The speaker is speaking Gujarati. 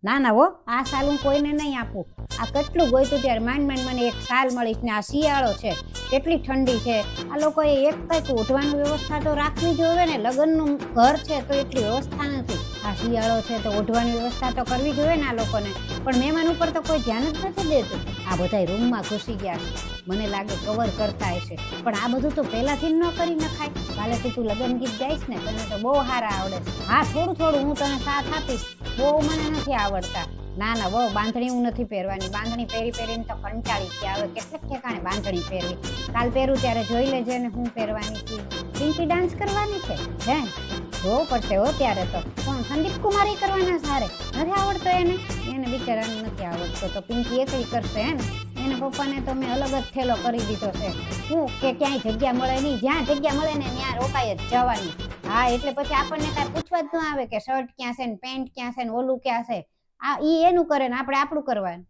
ના ના હો, આ સાલ હું કોઈને નહીં આપું. આ કેટલું ગોઈતું ત્યારે માંડ માંડ મને એક સાલ મળીશ ને આ શિયાળો છે, કેટલી ઠંડી છે. આ લોકોએ એક કંઈક ઓઢવાની વ્યવસ્થા તો રાખવી જોઈએ ને. લગ્નનું ઘર છે તો એટલી વ્યવસ્થા નથી. આ શિયાળો છે તો ઓઢવાની વ્યવસ્થા તો કરવી જોઈએ ને આ લોકોને. પણ મહેમાન ઉપર તો કોઈ ધ્યાન જ નથી દેતું. આ બધાય રૂમમાં ઘૂસી ગયા છે, મને લાગે કવર કરતા હશે. પણ આ બધું તો પહેલાથી ન કરી નખાય. કાલેથી તું લગ્ન ગીત ગાઈશ ને, તને તો બહુ સારા આવડે છે. હા, થોડું થોડું હું તને સાથ આપીશ, બહુ મને નથી આવડતા. ના ના બહુ બાંધણી હું નથી પહેરવાની. બાંધણી પહેરી પહેરીને તો કંટાળી ગયા. હવે કેટલાક ઠેકાણે બાંધણી પહેરવી. કાલ પહેરું ત્યારે જોઈ લેજે ને હું પહેરવાની છું. પિંકી ડાન્સ કરવાની છે હે, જોવું પડશે હો ત્યારે તો. પણ સંદીપ કુમારી કરવાના સારે નથી આવડતો એને બિચારાને નથી આવડતો તો પિંકી એકલી કરશે હે ને. એના પપ્પાને તો મેં અલગ જ થેલો કરી દીધો છે. હું કે ક્યાંય જગ્યા મળે નહીં, જ્યાં જગ્યા મળે ને ત્યાં રોકાઈ જ જવાની. હા, એટલે પછી આપણને કાંઈ પૂછવા જ ન આવે કે શર્ટ ક્યાં છે ને પેન્ટ ક્યાં છે ને ઓલું ક્યાં છે. આ ઈ એનું કરે ને આપણે આપણું કરવાનું.